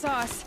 sauce.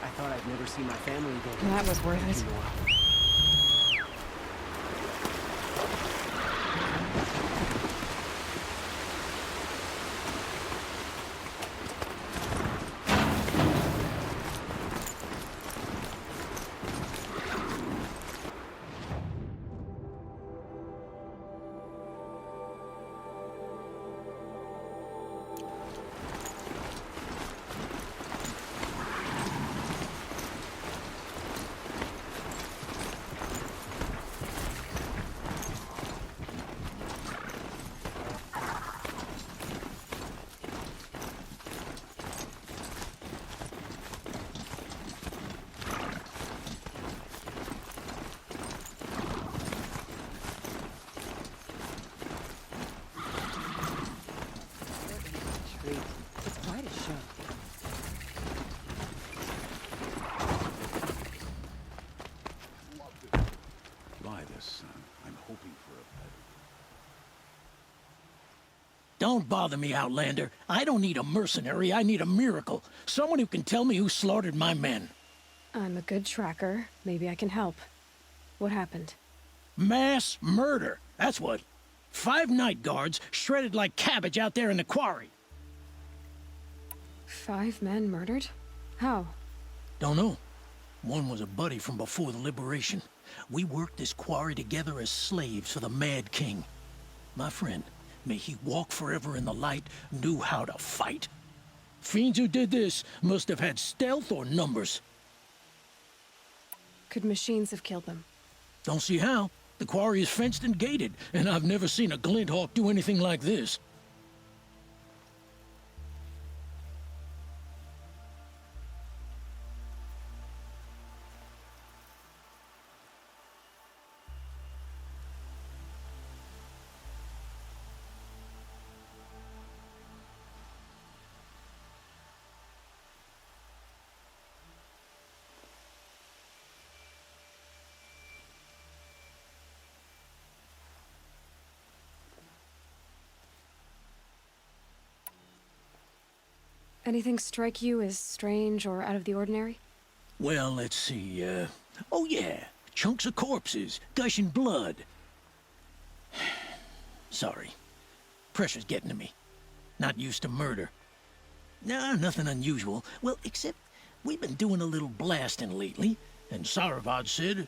I thought I'd never see my family again. That was worth it. It's quite a show. Fly this, son. I'm hoping for a better. Don't bother me, Outlander. I don't need a mercenary, I need a miracle. Someone who can tell me who slaughtered my men. I'm a good tracker. Maybe I can help. What happened? Mass murder, that's what. 5 night guards shredded like cabbage out there in the quarry. 5 men murdered? How? Don't know. One was a buddy from before the liberation. We worked this quarry together as slaves for the Mad King. My friend, may he walk forever in the light, knew how to fight. Fiends who did this must have had stealth or numbers. Could machines have killed them? Don't see how. The quarry is fenced and gated, and I've never seen a glint hawk do anything like this. Anything strike you as strange or out of the ordinary? Well, let's see, oh yeah, chunks of corpses, gushing blood. Sorry. Pressure's getting to me. Not used to murder. Nah, nothing unusual. Well, except we've been doing a little blasting lately, and Saravad said,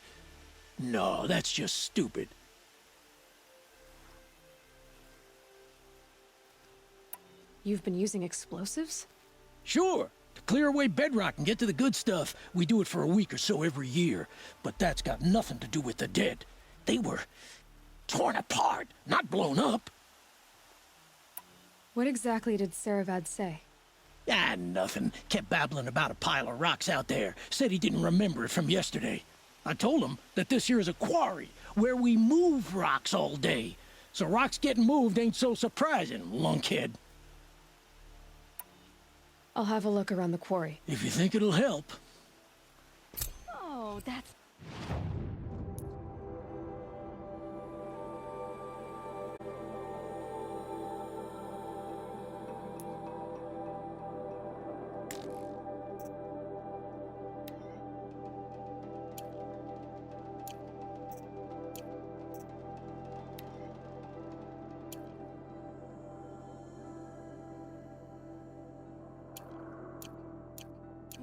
no, that's just stupid. You've been using explosives? Sure, to clear away bedrock and get to the good stuff. We do it for a week or so every year. But that's got nothing to do with the dead. They were torn apart, not blown up. What exactly did Saravad say? Ah, nothing. Kept babbling about a pile of rocks out there. Said he didn't remember it from yesterday. I told him that this here is a quarry, where we move rocks all day. So rocks getting moved ain't so surprising, lunkhead. I'll have a look around the quarry. If you think it'll help. Oh, that's...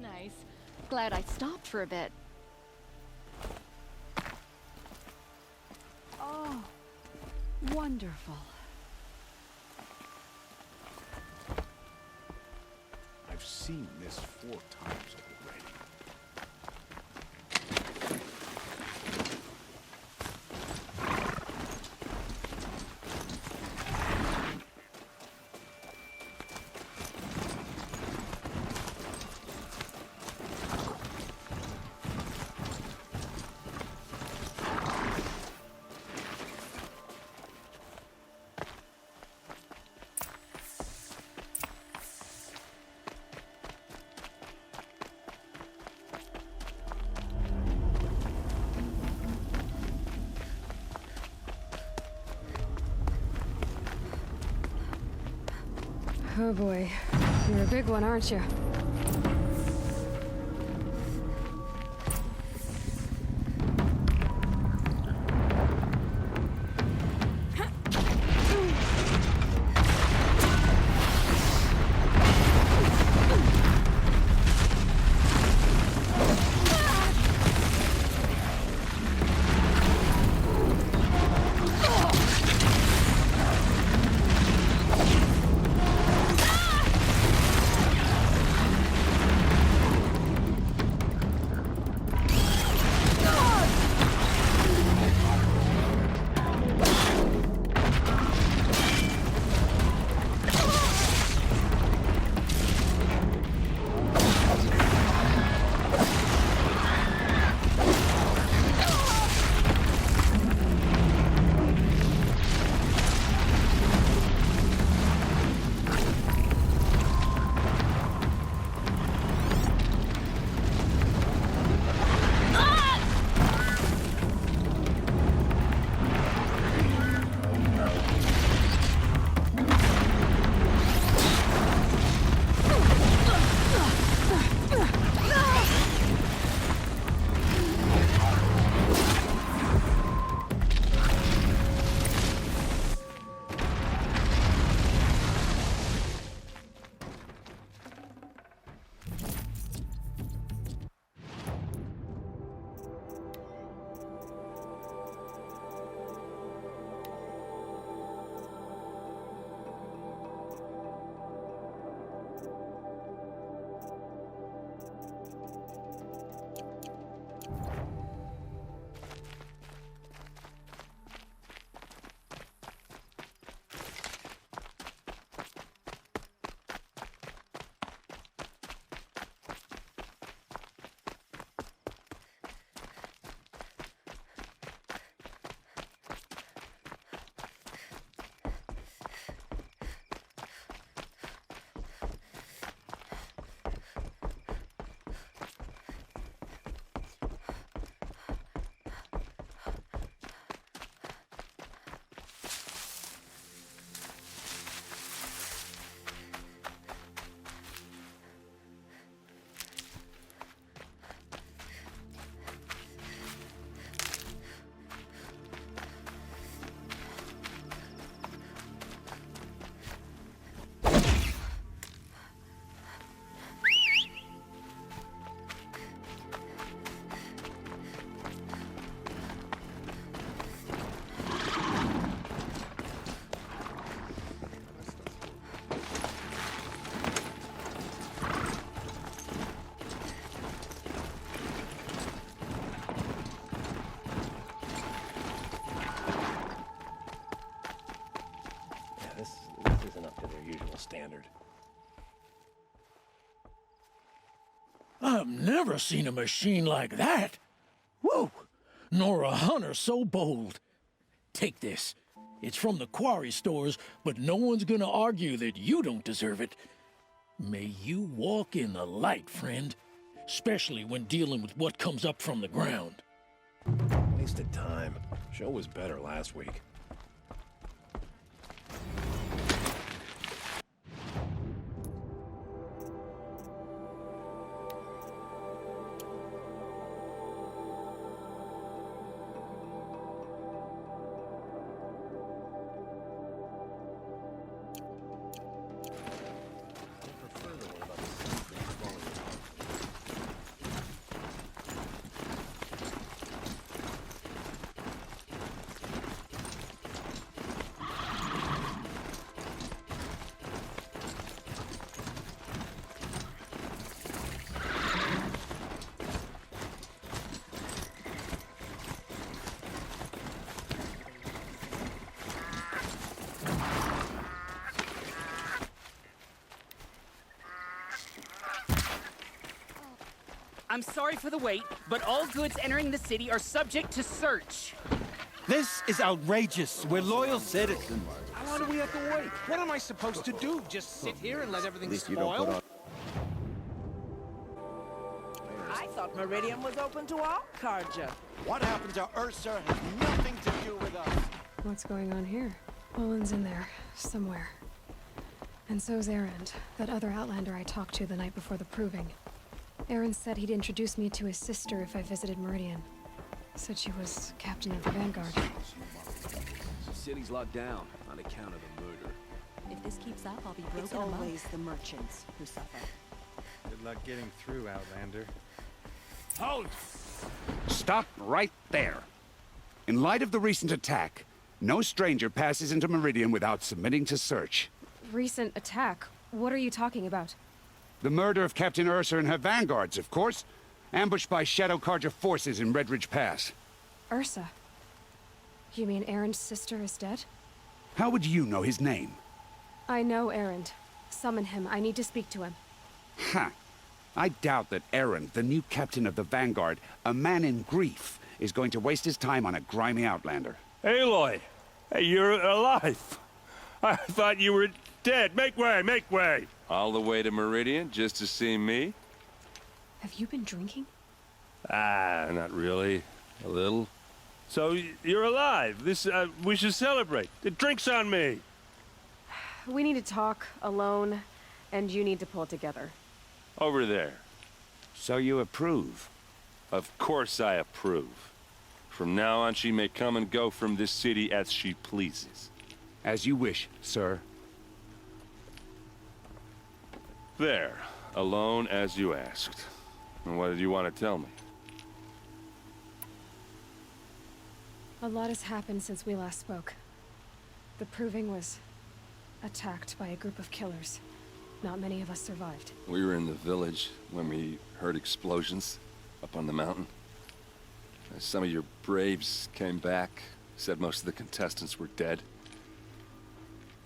Nice. Glad I stopped for a bit. Oh, wonderful. I've seen this 4 times already. Oh boy, you're a big one, aren't you? This isn't up to their usual standard. I've never seen a machine like that. Whoa! Nor a hunter so bold. Take this. It's from the quarry stores, but no one's gonna argue that you don't deserve it. May you walk in the light, friend. Especially when dealing with what comes up from the ground. Wasted time. Show was better last week. I'm sorry for the wait, but all goods entering the city are subject to search. This is outrageous. We're loyal citizens. How long do we have to wait? What am I supposed to do? Just sit here and let everything spoil? I thought Meridian was open to all Carja. What happened to Ursa has nothing to do with us. What's going on here? Olin's in there, somewhere. And so's Erend, that other Outlander I talked to the night before the proving. Erend said he'd introduce me to his sister if I visited Meridian. Said she was captain of the Vanguard. The city's locked down on account of the murder. If this keeps up, I'll be It's broken among. always the merchants who suffer. Good luck getting through, Outlander. Halt! Stop right there. In light of the recent attack, no stranger passes into Meridian without submitting to search. Recent attack? What are you talking about? The murder of Captain Ursa and her vanguards, of course. Ambushed by Shadow Carja forces in Redridge Pass. Ursa? You mean Erend's sister is dead? How would you know his name? I know Erend. Summon him. I need to speak to him. Ha! I doubt that Erend, the new captain of the Vanguard, a man in grief, is going to waste his time on a grimy outlander. Aloy! Hey, you're alive! I thought you were dead. Make way, make way! All the way to Meridian just to see me? Have you been drinking? Ah, not really. A little. So, you're alive. We should celebrate. The drink's on me. We need to talk, alone, and you need to pull it together. Over there. So you approve? Of course I approve. From now on, she may come and go from this city as she pleases. As you wish, sir. There. Alone as you asked. And what did you want to tell me? A lot has happened since we last spoke. The Proving was attacked by a group of killers. Not many of us survived. We were in the village when we heard explosions up on the mountain. Some of your braves came back, said most of the contestants were dead.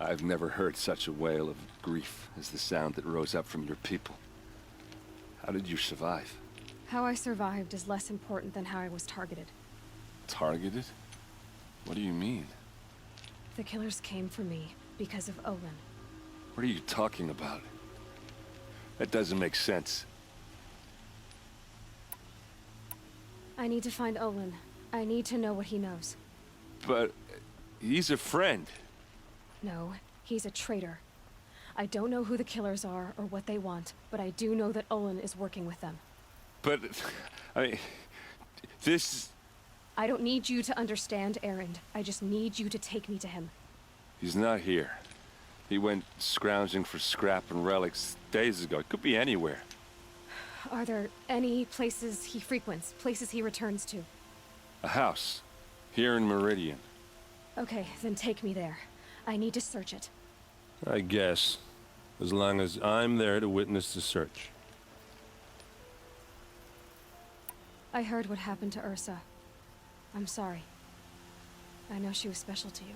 I've never heard such a wail of grief as the sound that rose up from your people. How did you survive? How I survived is less important than how I was targeted. Targeted? What do you mean? The killers came for me because of Olin. What are you talking about? That doesn't make sense. I need to find Olin. I need to know what he knows. But he's a friend. No, he's a traitor. I don't know who the killers are or what they want, but I do know that Olin is working with them. But, I mean, this... I don't need you to understand, Erend. I just need you to take me to him. He's not here. He went scrounging for scrap and relics days ago. It could be anywhere. Are there any places he frequents, places he returns to? A house. Here in Meridian. Okay, then take me there. I need to search it. I guess. As long as I'm there to witness the search. I heard what happened to Ursa. I'm sorry. I know she was special to you.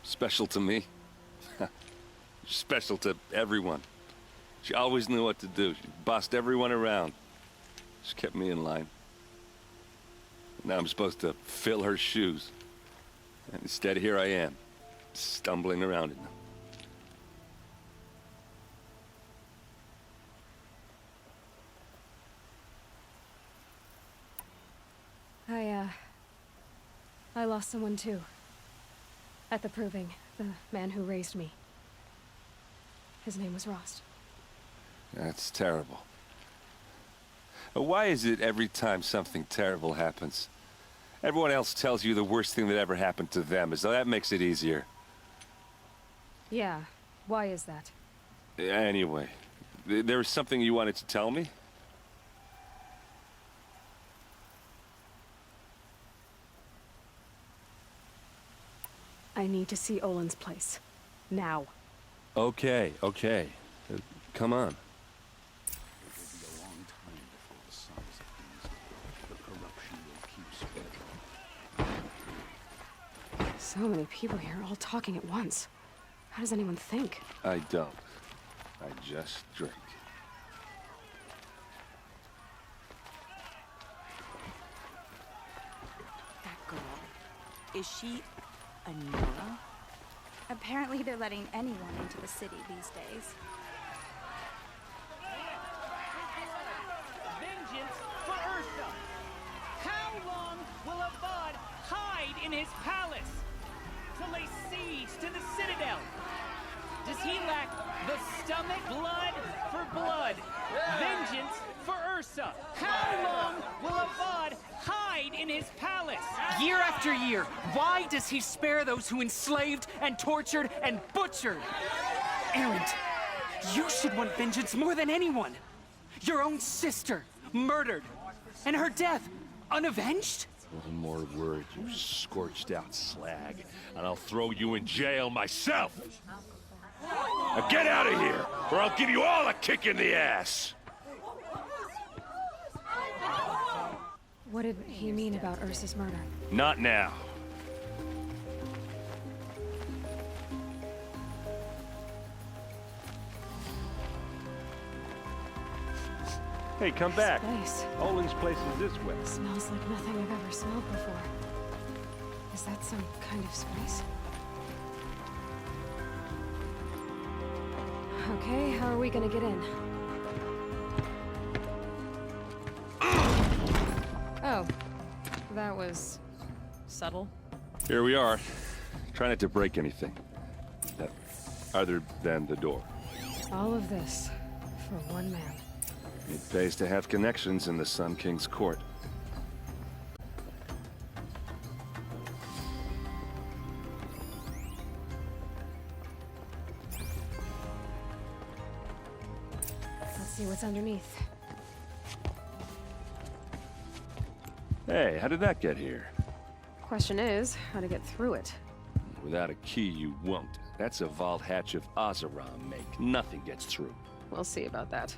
Special to me? Special to everyone. She always knew what to do. She bossed everyone around. She kept me in line. Now I'm supposed to fill her shoes. And instead, here I am, stumbling around in them. I lost someone too. At the Proving, the man who raised me. His name was Rost. That's terrible. Why is it every time something terrible happens, everyone else tells you the worst thing that ever happened to them, as though that makes it easier? Yeah, why is that? Anyway, there was something you wanted to tell me? I need to see Olin's place. Now. Okay. Come on. It will be a long time before the signs of things. The corruption will keep spreading. So many people here, all talking at once. How does anyone think? I don't. I just drink. Is she a Nora? Apparently they're letting anyone into the city these days. Vengeance for Ursa! How long will Avad hide in his palace to lay siege to the Citadel? Does he lack the stomach? Blood for blood. Vengeance for Ursa. How long will Avad hide in his palace? Year after year, why does he spare those who enslaved and tortured and butchered? Erend, you should want vengeance more than anyone. Your own sister, murdered, and her death, unavenged? One more word, you scorched out slag, and I'll throw you in jail myself! Now get out of here, or I'll give you all a kick in the ass! What did he mean about Ursa's murder? Not now. Hey, come back. Place. Olin's place is this way. Smells like nothing I've ever smelled before. Is that some kind of spice? Okay, how are we gonna get in? Oh, that was subtle. Here we are. Try not to break anything. Other than the door. All of this for one man. It pays to have connections in the Sun King's court. Let's see what's underneath. Hey, how did that get here? Question is, how to get through it. Without a key, you won't. That's a vault hatch of Azeram make. Nothing gets through. We'll see about that.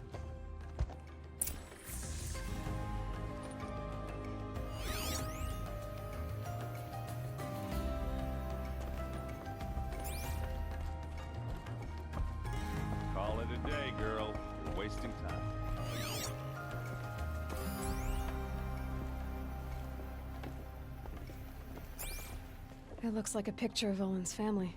Call it a day, girl. You're wasting time. It looks like a picture of Olin's family.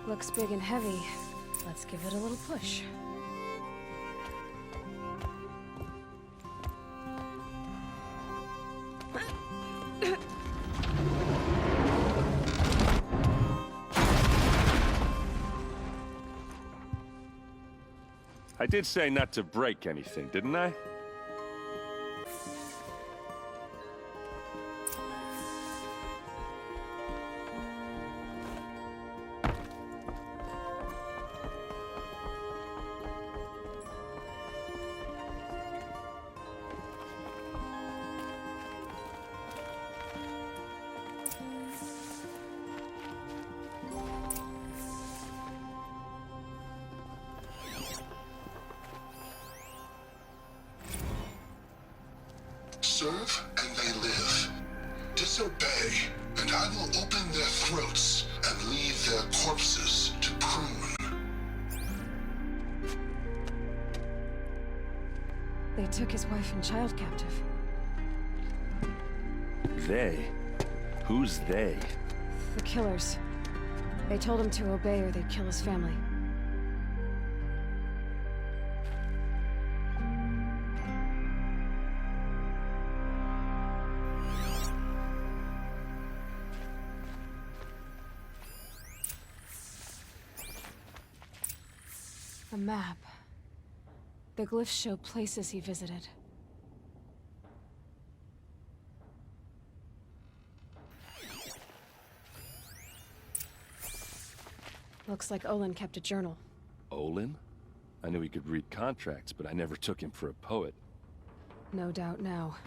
Looks big and heavy. Let's give it a little push. I did say not to break anything, didn't I? Serve and they live. Disobey, and I will open their throats and leave their corpses to prune. They took his wife and child captive. They? Who's they? The killers. They told him to obey or they'd kill his family. A map. The glyphs show places he visited. Looks like Olin kept a journal. Olin? I knew he could read contracts, but I never took him for a poet. No doubt now.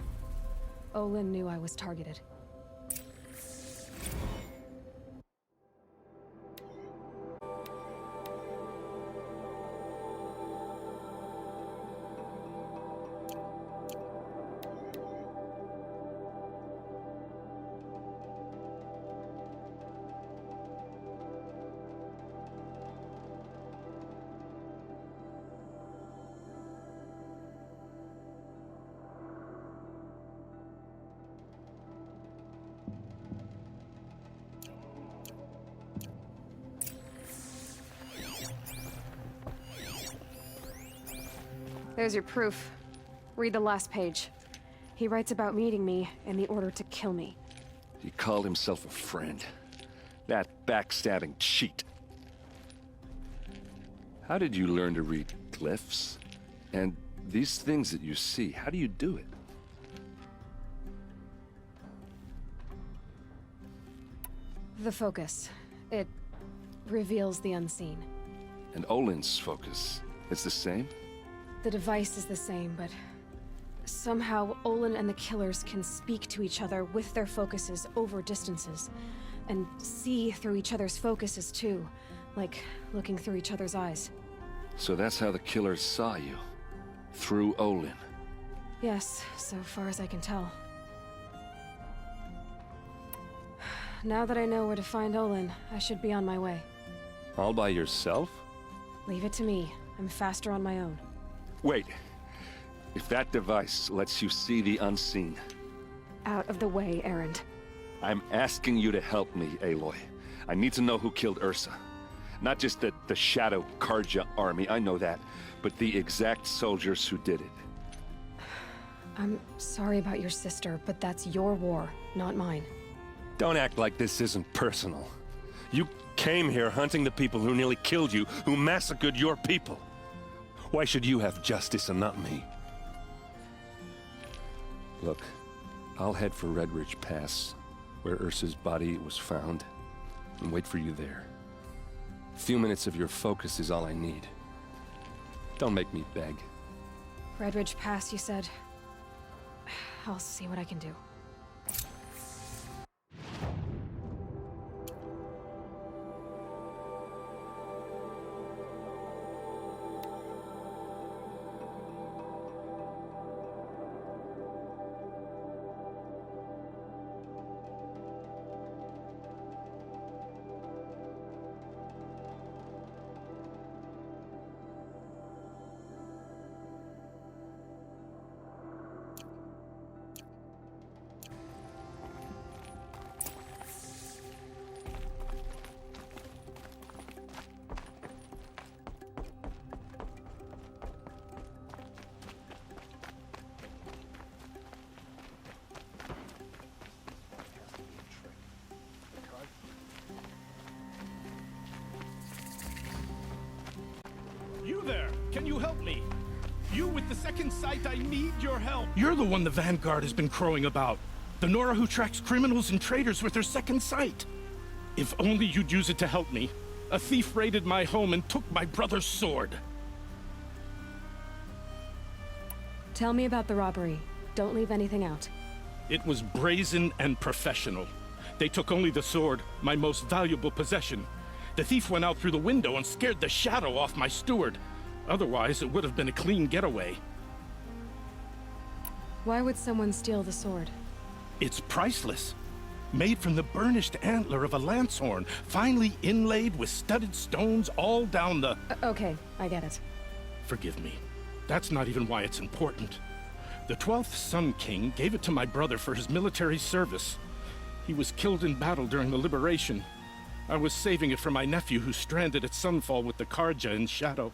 Olin knew I was targeted. There's your proof. Read the last page. He writes about meeting me in the order to kill me. He called himself a friend. That backstabbing cheat. How did you learn to read glyphs? And these things that you see, how do you do it? The focus. It reveals the unseen. And Olin's focus, it's the same? The device is the same, but somehow Olin and the killers can speak to each other with their focuses over distances, and see through each other's focuses too, like looking through each other's eyes. So that's how the killers saw you? Through Olin? Yes, so far as I can tell. Now that I know where to find Olin, I should be on my way. All by yourself? Leave it to me. I'm faster on my own. Wait. If that device lets you see the unseen... Out of the way, Erend. I'm asking you to help me, Aloy. I need to know who killed Ursa. Not just the Shadow Karja army, I know that, but the exact soldiers who did it. I'm sorry about your sister, but that's your war, not mine. Don't act like this isn't personal. You came here hunting the people who nearly killed you, who massacred your people. Why should you have justice and not me? Look, I'll head for Red Ridge Pass, where Ursa's body was found, and wait for you there. A few minutes of your focus is all I need. Don't make me beg. Red Ridge Pass, you said? I'll see what I can do. You there! Can you help me? You with the second sight, I need your help! You're the one the Vanguard has been crowing about. The Nora who tracks criminals and traitors with her second sight. If only you'd use it to help me. A thief raided my home and took my brother's sword. Tell me about the robbery. Don't leave anything out. It was brazen and professional. They took only the sword, my most valuable possession. The thief went out through the window and scared the shadow off my steward. Otherwise, it would have been a clean getaway. Why would someone steal the sword? It's priceless. Made from the burnished antler of a lancehorn, finely inlaid with studded stones all down the... Okay, I get it. Forgive me. That's not even why it's important. The 12th Sun King gave it to my brother for his military service. He was killed in battle during the Liberation. I was saving it for my nephew who's stranded at Sunfall with the Karja in Shadow.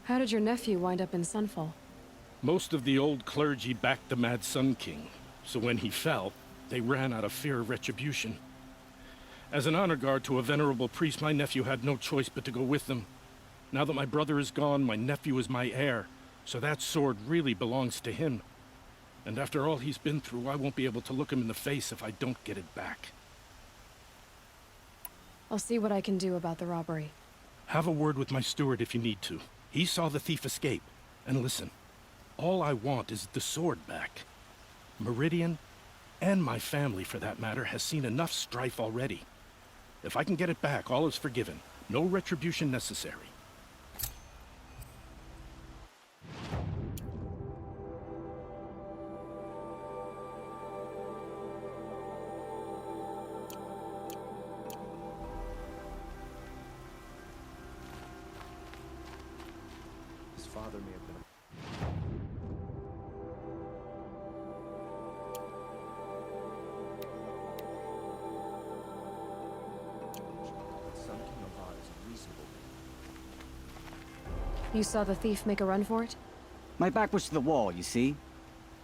How did your nephew wind up in Sunfall? Most of the old clergy backed the Mad Sun King, so when he fell, they ran out of fear of retribution. As an honor guard to a venerable priest, my nephew had no choice but to go with them. Now that my brother is gone, my nephew is my heir, so that sword really belongs to him. And after all he's been through, I won't be able to look him in the face if I don't get it back. I'll see what I can do about the robbery. Have a word with my steward if you need to. He saw the thief escape. And listen, all I want is the sword back. Meridian, and my family for that matter, has seen enough strife already. If I can get it back, all is forgiven. No retribution necessary. His father may have been You saw the thief make a run for it? My back was to the wall, you see?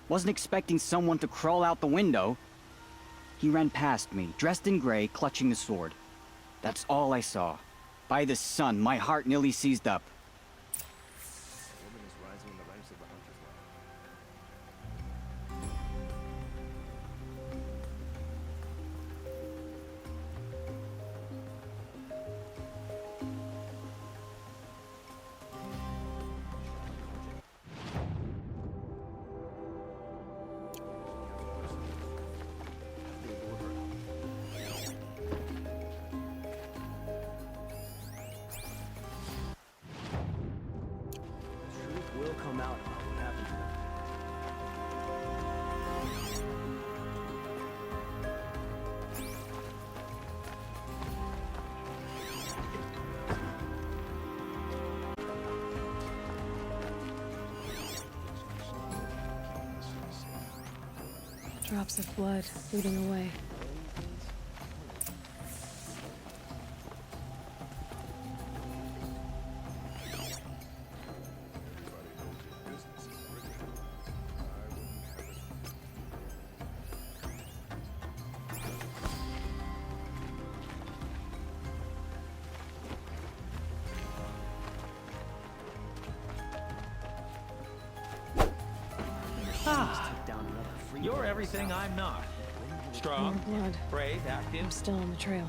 Wasn't expecting someone to crawl out the window. He ran past me, dressed in gray, clutching the sword. That's all I saw. By the sun, my heart nearly seized up. Will come out about what happened to them. Drops of blood leading away. You're everything I'm not. Strong, More blood. brave, active. I'm still on the trail.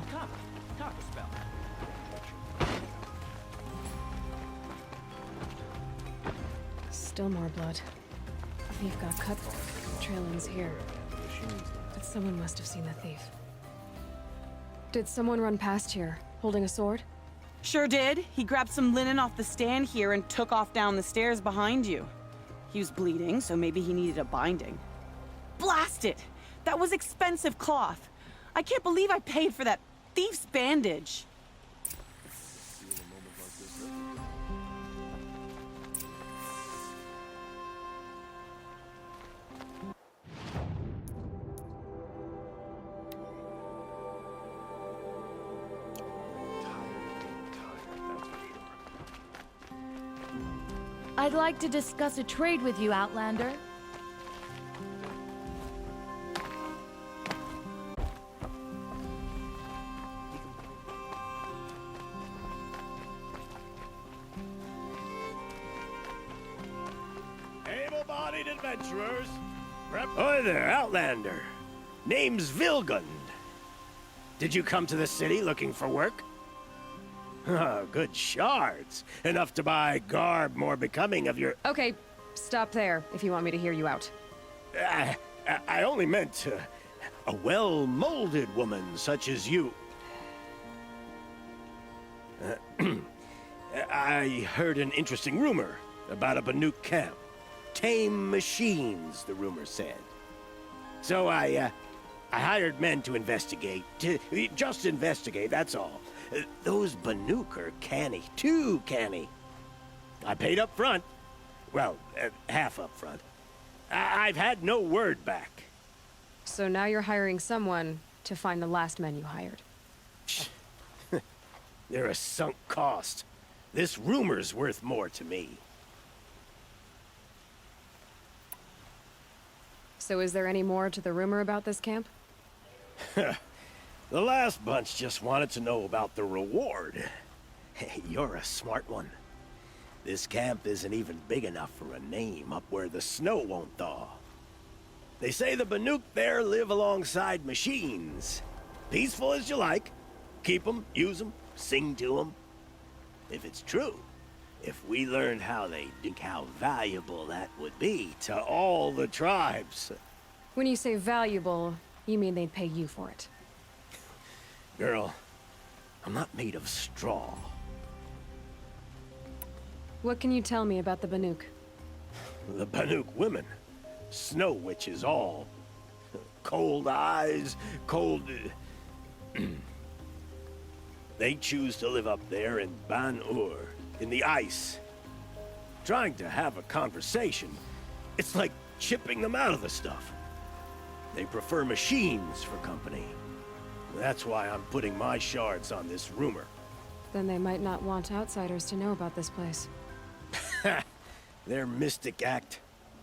Talk a spell. Still more blood. The thief got cut. The trail ends here. But someone must have seen the thief. Did someone run past here, holding a sword? Sure did. He grabbed some linen off the stand here and took off down the stairs behind you. He was bleeding, so maybe he needed a binding. Blast it! That was expensive cloth. I can't believe I paid for that thief's bandage. I'd like to discuss a trade with you, Outlander. Able-bodied adventurers. Hi there, Outlander. Name's Vilgund. Did you come to the city looking for work? Oh, good shards. Enough to buy garb more becoming of your... Okay, stop there if you want me to hear you out. I only meant a well-molded woman such as you. I heard an interesting rumor about a Banuk camp. Tame machines, the rumor said. So I hired men to investigate. Just investigate, that's all. Those Banuk are canny, too canny. I paid up front. Well, half up front. I've had no word back. So now you're hiring someone to find the last men you hired. They're a sunk cost. This rumor's worth more to me. So is there any more to the rumor about this camp? The last bunch just wanted to know about the reward. Hey, you're a smart one. This camp isn't even big enough for a name up where the snow won't thaw. They say the Banuk there live alongside machines. Peaceful as you like. Keep them, use them, sing to them. If it's true, if we learned how they think how valuable that would be to all the tribes. When you say valuable, you mean they'd pay you for it. Girl, I'm not made of straw. What can you tell me about the Banuk? The Banuk women. Snow witches all. Cold eyes, cold... They choose to live up there in Ban-Ur, in the ice. Trying to have a conversation, it's like chipping them out of the stuff. They prefer machines for company. That's why I'm putting my shards on this rumor. Then they might not want outsiders to know about this place. Their mystic act.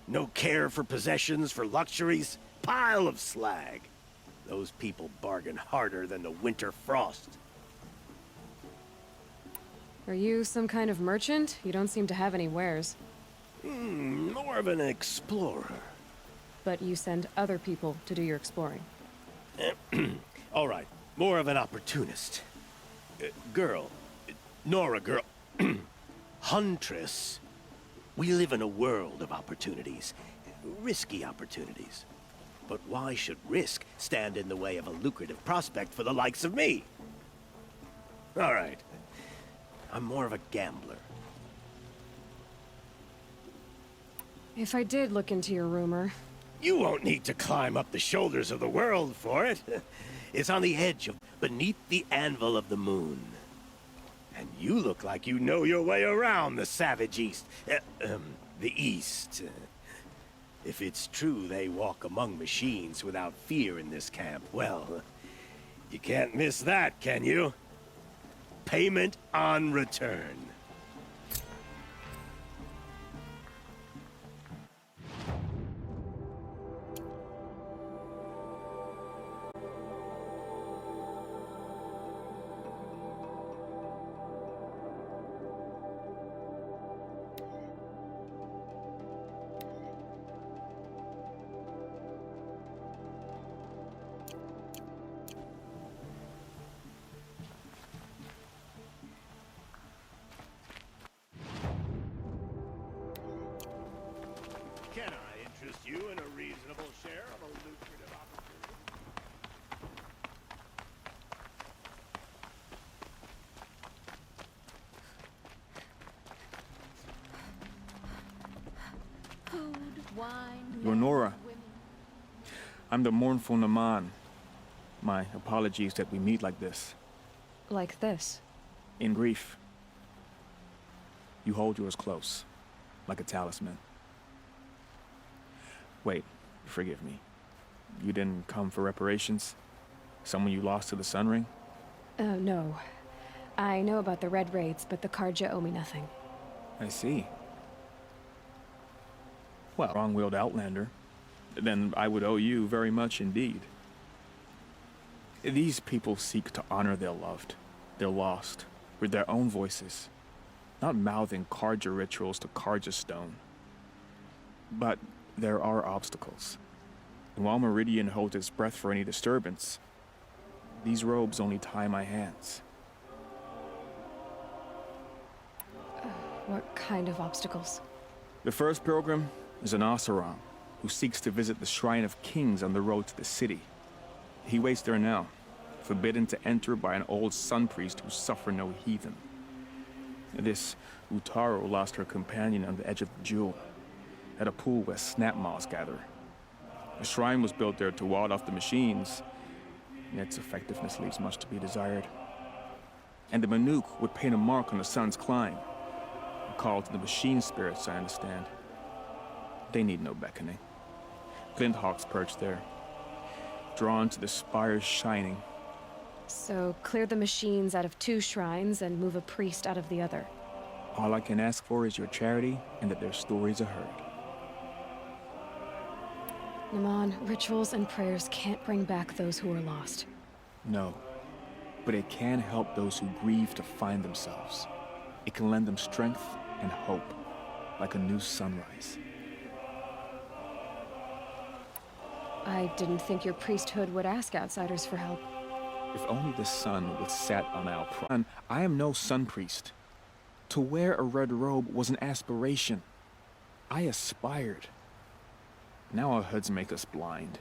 No care for possessions, for luxuries. Pile of slag. Those people bargain harder than the winter frost. Are you some kind of merchant? You don't seem to have any wares. More of an explorer. But you send other people to do your exploring. All right, more of an opportunist. Girl. Nora girl. Huntress. We live in a world of opportunities. Risky opportunities. But why should risk stand in the way of a lucrative prospect for the likes of me? All right. I'm more of a gambler. If I did look into your rumor... You won't need to climb up the shoulders of the world for it. It's on the edge of... beneath the anvil of the moon. And you look like you know your way around the savage East. The East. If it's true they walk among machines without fear in this camp, well, you can't miss that, can you? Payment on return. Can I interest you in a reasonable share of a lucrative opportunity? Food, wine, You're Nora. I'm the mournful Naman. My apologies that we meet like this. Like this? In grief. You hold yours close, like a talisman. Wait, forgive me. You didn't come for reparations? Someone you lost to the Sun Ring? No. I know about the Red Raids, but the Karja owe me nothing. I see. Well, wrong-willed outlander. Then I would owe you very much indeed. These people seek to honor their loved, their lost, with their own voices, not mouthing Karja rituals to Karja stone. But there are obstacles. And while Meridian holds its breath for any disturbance, these robes only tie my hands. What kind of obstacles? The first pilgrim is an Oseram who seeks to visit the Shrine of Kings on the road to the city. He waits there now, forbidden to enter by an old sun priest who suffer no heathen. This Utaro lost her companion on the edge of the jewel, at a pool where snap moths gather. A shrine was built there to ward off the machines, yet its effectiveness leaves much to be desired. And the Manuk would paint a mark on the sun's climb, a call to the machine spirits, I understand. They need no beckoning. Glint hawks perch there, drawn to the spires shining. So clear the machines out of 2 shrines and move a priest out of the other. All I can ask for is your charity and that their stories are heard. Naman, rituals and prayers can't bring back those who are lost. No, but it can help those who grieve to find themselves. It can lend them strength and hope, like a new sunrise. I didn't think your priesthood would ask outsiders for help. If only the sun would set on our pride. I am no sun priest. To wear a red robe was an aspiration. I aspired. Now our hoods make us blind.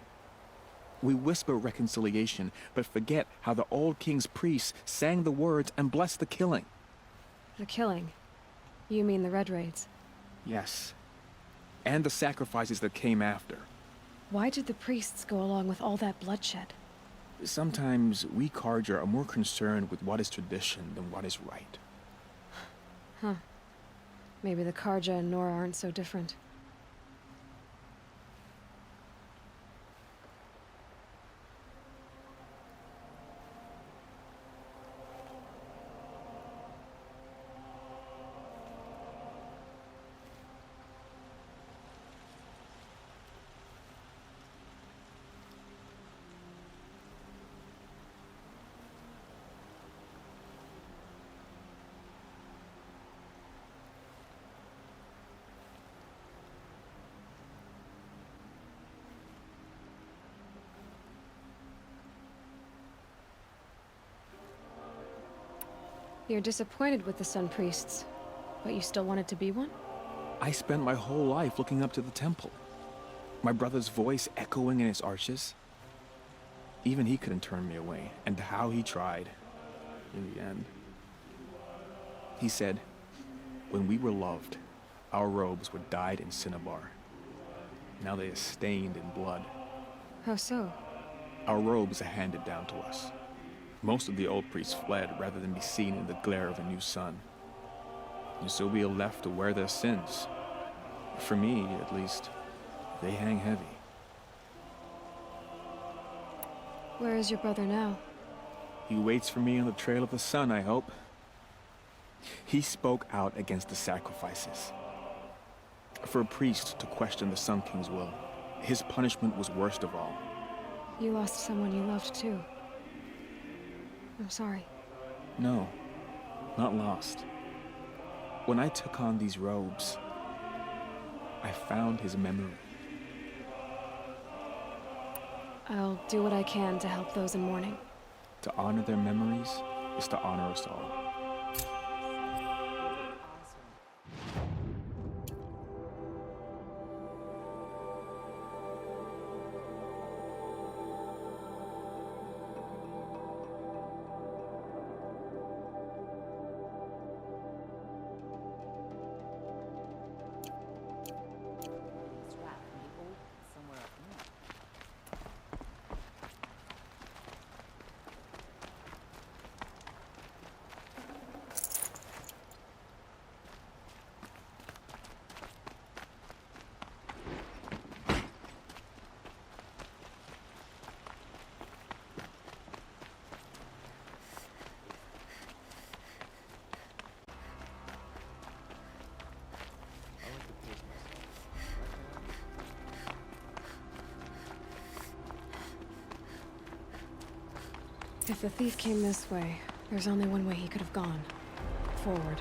We whisper reconciliation, but forget how the old king's priests sang the words and blessed the killing. The killing? You mean the Red Raids? Yes. And the sacrifices that came after. Why did the priests go along with all that bloodshed? Sometimes we Karja are more concerned with what is tradition than what is right. Huh. Maybe the Karja and Nora aren't so different. You're disappointed with the Sun Priests, but you still wanted to be one? I spent my whole life looking up to the temple. My brother's voice echoing in its arches. Even he couldn't turn me away, and how he tried, in the end. He said, when we were loved, our robes were dyed in cinnabar. Now they are stained in blood. How so? Our robes are handed down to us. Most of the old priests fled rather than be seen in the glare of a new sun. And so we are left to wear their sins. For me, at least, they hang heavy. Where is your brother now? He waits for me on the trail of the sun, I hope. He spoke out against the sacrifices. For a priest to question the Sun King's will, his punishment was worst of all. You lost someone you loved too. I'm sorry. No, not lost. When I took on these robes, I found his memory. I'll do what I can to help those in mourning. To honor their memories is to honor us all. If the thief came this way, there's only one way he could have gone. Forward.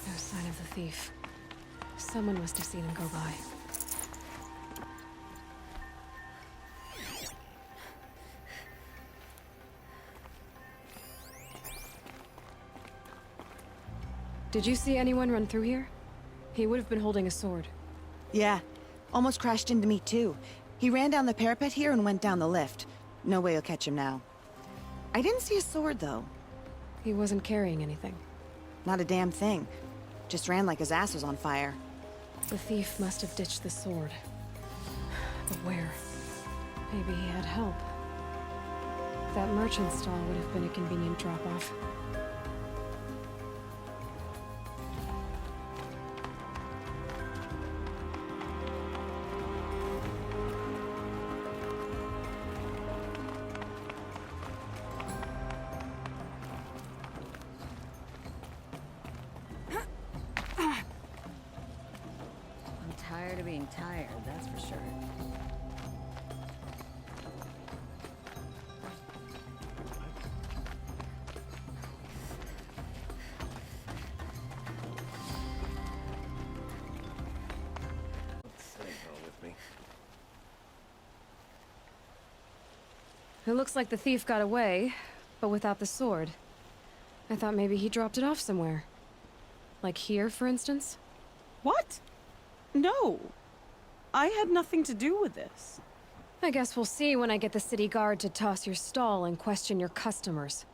No sign of the thief. Someone must have seen him go by. Did you see anyone run through here? He would have been holding a sword. Yeah, almost crashed into me too. He ran down the parapet here and went down the lift. No way you'll catch him now. I didn't see a sword, though. He wasn't carrying anything. Not a damn thing. Just ran like his ass was on fire. The thief must have ditched the sword. But where? Maybe he had help. That merchant stall would have been a convenient drop-off. Tired of being tired, that's for sure. It looks like the thief got away, but without the sword. I thought maybe he dropped it off somewhere. Like here, for instance? What? No. I had nothing to do with this. I guess we'll see when I get the city guard to toss your stall and question your customers.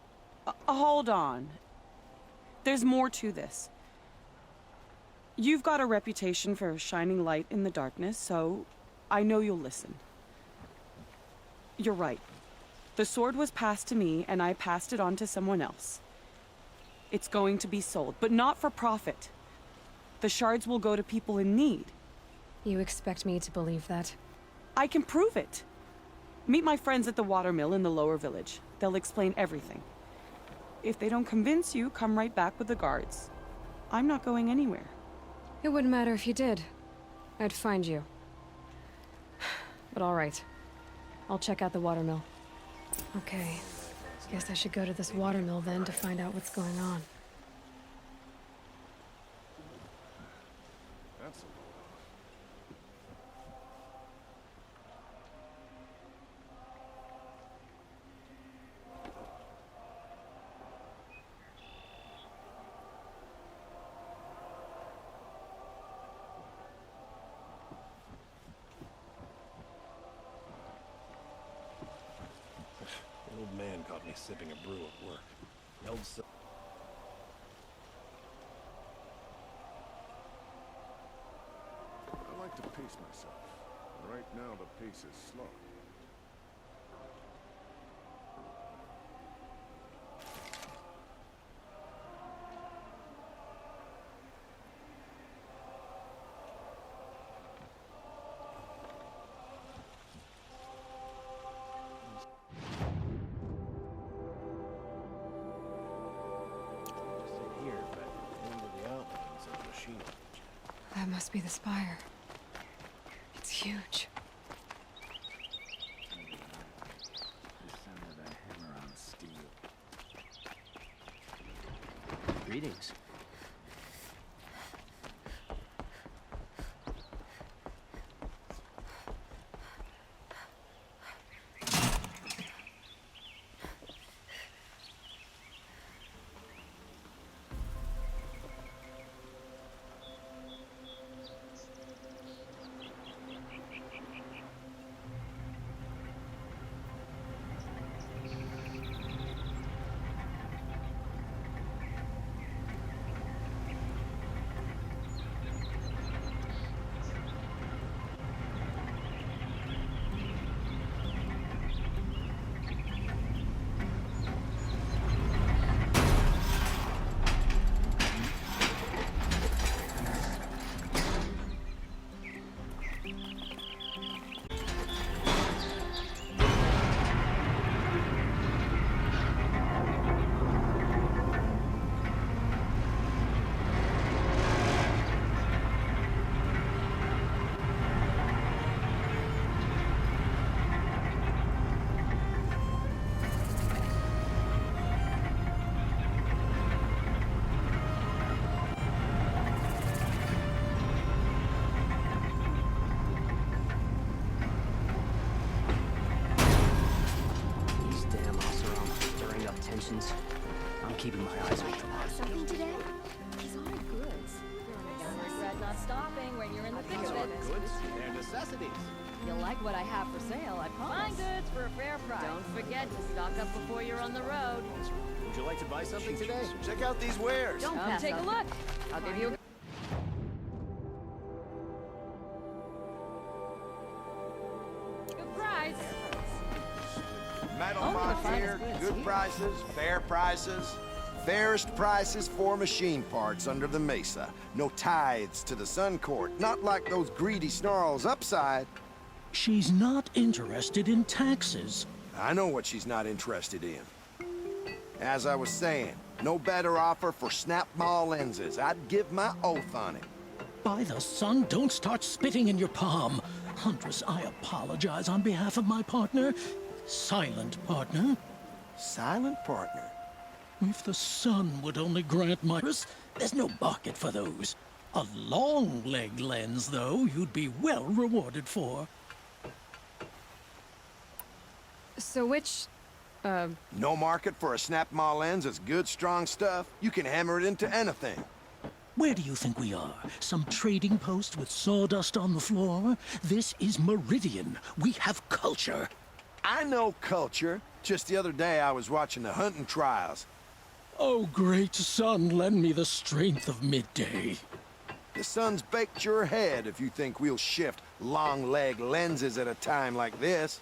Hold on. There's more to this. You've got a reputation for shining light in the darkness, so I know you'll listen. You're right. The sword was passed to me, and I passed it on to someone else. It's going to be sold, but not for profit. The shards will go to people in need. You expect me to believe that? I can prove it. Meet my friends at the watermill in the lower village. They'll explain everything. If they don't convince you, come right back with the guards. I'm not going anywhere. It wouldn't matter if you did. I'd find you. But all right. I'll check out the watermill. Okay. Guess I should go to this watermill then to find out what's going on. be sipping a brew at work. The old I like to pace myself. Right now, the pace is slow. here, but into the outlines of the machine. That must be the spire. It's huge. The sound of a hammer on steel. Greetings. I'm keeping my eyes open. Something today? These are goods. Don't regret not stopping when you're in the thick of it. Goods, they're necessities. You'll like what I have for sale, I promise. Fine goods for a fair price. Don't forget to stock up before you're on the road. Would you like to buy something today? Check out these wares. Don't pass take a look. I'll give you a... Good price. Metal box here, good prices, fair prices. Fairest prices for machine parts under the mesa. No tithes to the Sun Court, not like those greedy snarls upside. She's not interested in taxes. I know what she's not interested in. As I was saying, no better offer for snap maw lenses. I'd give my oath on it. By the sun, don't start spitting in your palm. Huntress, I apologize on behalf of my partner. Silent partner. Silent partner? If the sun would only grant my... There's no market for those. A long leg lens, though, you'd be well rewarded for. So which... No market for a snap maw lens is good, strong stuff. You can hammer it into anything. Where do you think we are? Some trading post with sawdust on the floor? This is Meridian. We have culture. I know culture. Just the other day I was watching the hunting trials. Oh, great sun, lend me the strength of midday. The sun's baked your head if you think we'll shift long leg lenses at a time like this.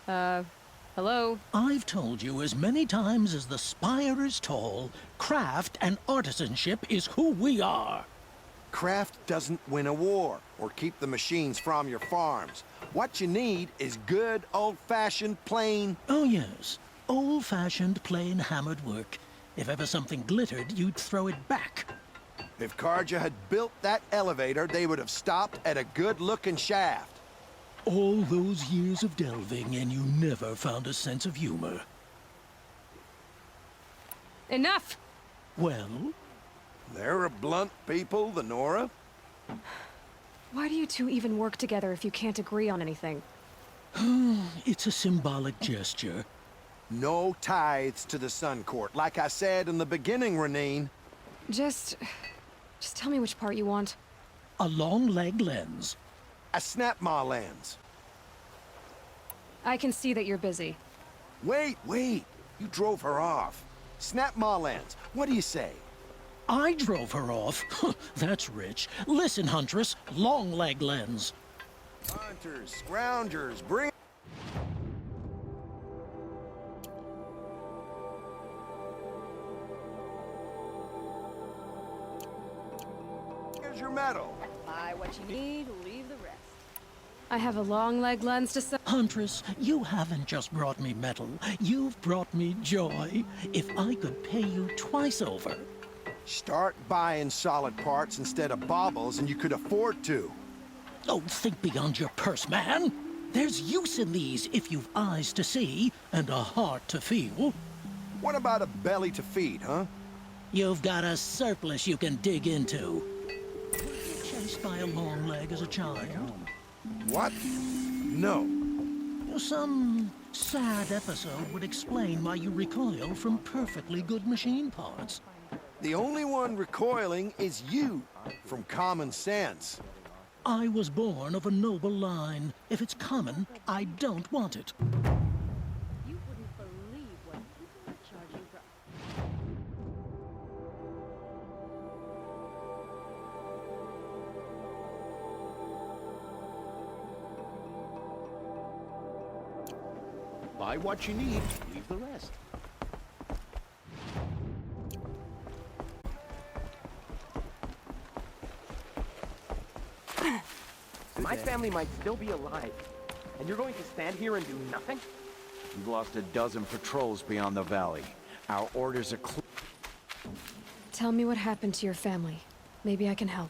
Hello? I've told you as many times as the spire is tall, craft and artisanship is who we are. Craft doesn't win a war or keep the machines from your farms. What you need is good, old-fashioned, plain... Oh, yes. Old-fashioned, plain hammered work. If ever something glittered, you'd throw it back. If Karja had built that elevator, they would have stopped at a good-looking shaft. All those years of delving, and you never found a sense of humor. Enough! Well? They're a blunt people, the Nora. Why do you two even work together if you can't agree on anything? It's a symbolic gesture. No tithes to the Sun Court. Like I said in the beginning, Renine. Just tell me which part you want. A long leg lens. A snap maw lens. I can see that you're busy. Wait! You drove her off. Snap Marlands, what do you say? I drove her off? That's rich. Listen, Huntress, long leg lens. Hunters, scroungers, bring... Here's your medal. Buy what you need, leave the rest. I have a long leg lens to sell. Huntress, you haven't just brought me metal. You've brought me joy. If I could pay you twice over. Start buying solid parts instead of baubles and you could afford to. Oh, think beyond your purse, man. There's use in these if you've eyes to see and a heart to feel. What about a belly to feed, huh? You've got a surplus you can dig into. Chased by a long leg as a child. What? No. Some sad episode would explain why you recoil from perfectly good machine parts. The only one recoiling is you, from common sense. I was born of a noble line. If it's common, I don't want it. You wouldn't believe what people are charging for. Buy what you need, leave the rest. My family might still be alive, and you're going to stand here and do nothing? We've lost a dozen patrols beyond the valley. Our orders are clear. Tell me what happened to your family. Maybe I can help.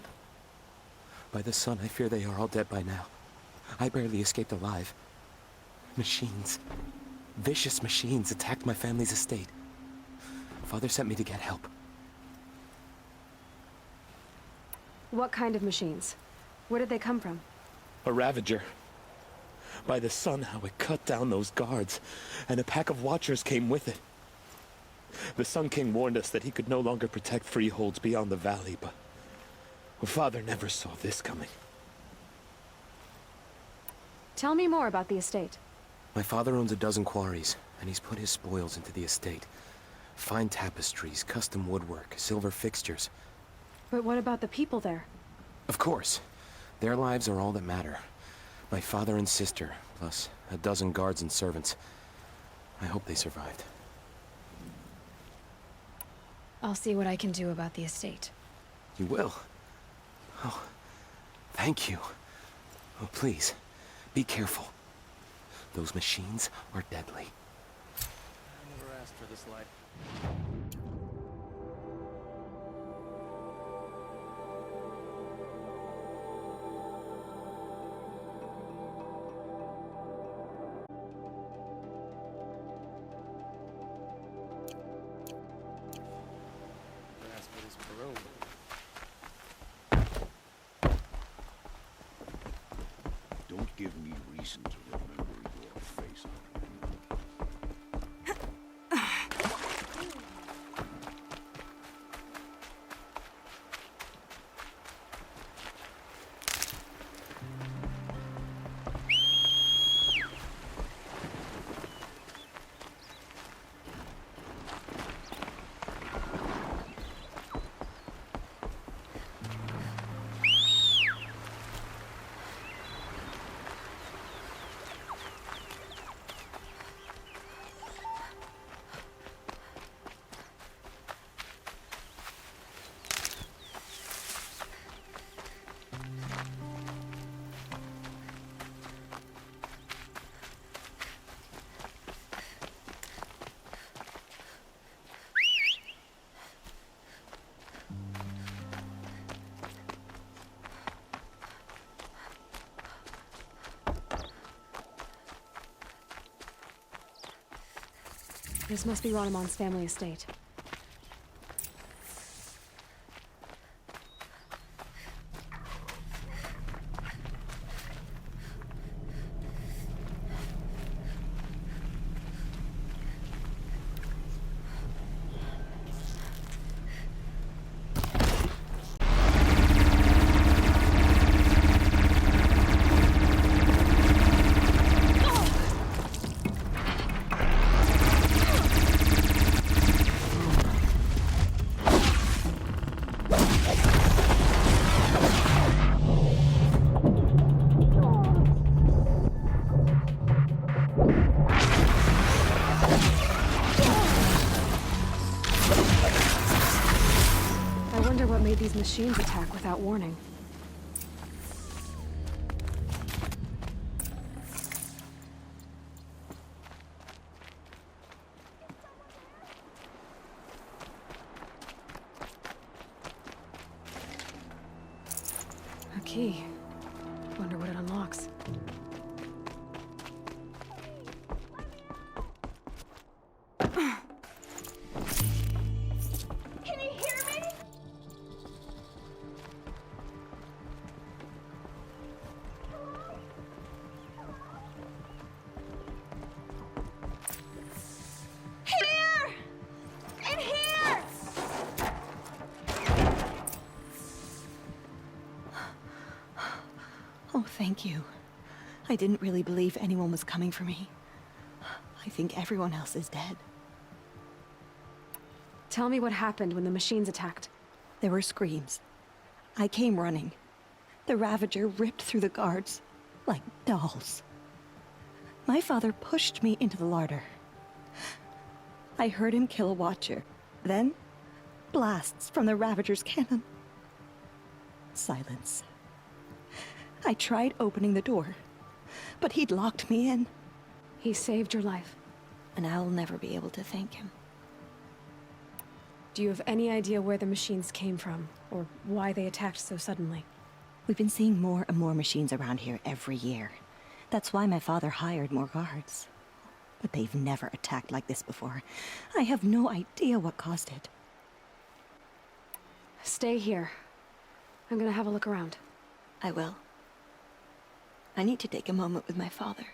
By the sun, I fear they are all dead by now. I barely escaped alive. Machines. Vicious machines attacked my family's estate. Father sent me to get help. What kind of machines? Where did they come from? A Ravager. By the sun, how it cut down those guards, and a pack of watchers came with it. The Sun King warned us that he could no longer protect freeholds beyond the valley, but Father never saw this coming. Tell me more about the estate. My father owns a dozen quarries, and he's put his spoils into the estate. Fine tapestries, custom woodwork, silver fixtures. But what about the people there? Of course. Their lives are all that matter. My father and sister, plus a dozen guards and servants. I hope they survived. I'll see what I can do about the estate. You will? Oh, thank you. Oh, please, be careful. Those machines are deadly. I never asked for this life. Don't give me reason to remember your face. This must be Ronamon's family estate. these machines attack without warning? A key. Wonder what it unlocks. Can you hear me? Here! In here! Oh, thank you. I didn't really believe anyone was coming for me. I think everyone else is dead. Tell me what happened when the machines attacked. There were screams. I came running. The Ravager ripped through the guards like dolls. My father pushed me into the larder. I heard him kill a watcher. Then, blasts from the Ravager's cannon. Silence. I tried opening the door, but he'd locked me in. He saved your life. And I'll never be able to thank him. Do you have any idea where the machines came from, or why they attacked so suddenly? We've been seeing more and more machines around here every year. That's why my father hired more guards. But they've never attacked like this before. I have no idea what caused it. Stay here. I'm gonna have a look around. I will. I need to take a moment with my father.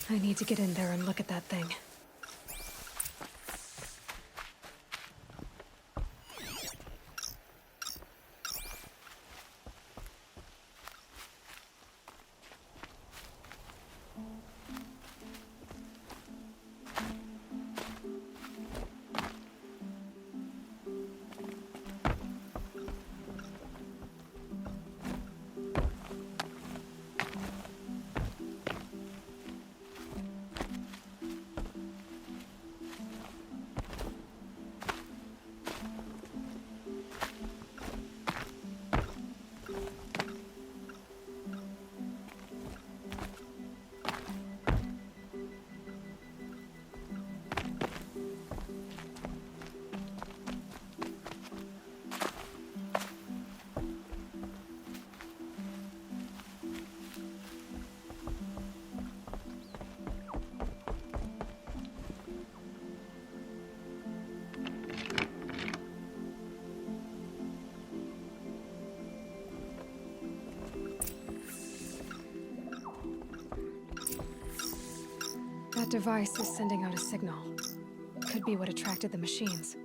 I need to get in there and look at that thing. That device is sending out a signal. Could be what attracted the machines.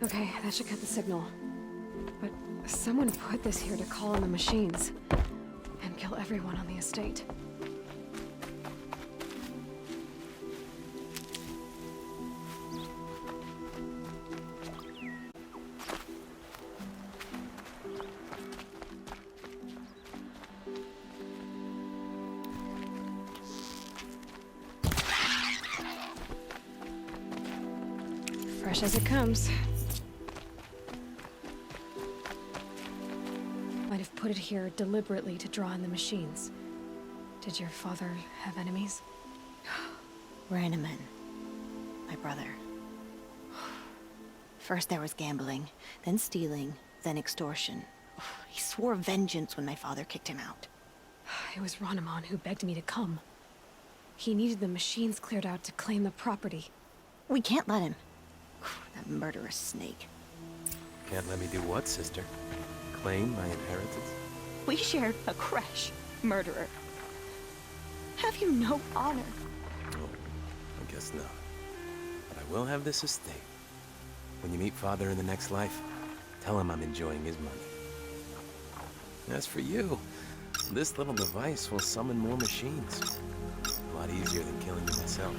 Okay, that should cut the signal. But someone put this here to call in the machines and kill everyone on the estate. Fresh as it comes. Might have put it here deliberately to draw in the machines. Did your father have enemies? Rainaman, my brother. First there was gambling, then stealing, then extortion. He swore vengeance when my father kicked him out. It was Rainaman who begged me to come. He needed the machines cleared out to claim the property. We can't let him. That murderous snake. Can't let me do what, sister? Claim my inheritance? We shared a creche, murderer. have you no honor? Oh, I guess not. But I will have this estate. When you meet Father in the next life, tell him I'm enjoying his money. As for you, this little device will summon more machines. A lot easier than killing you myself.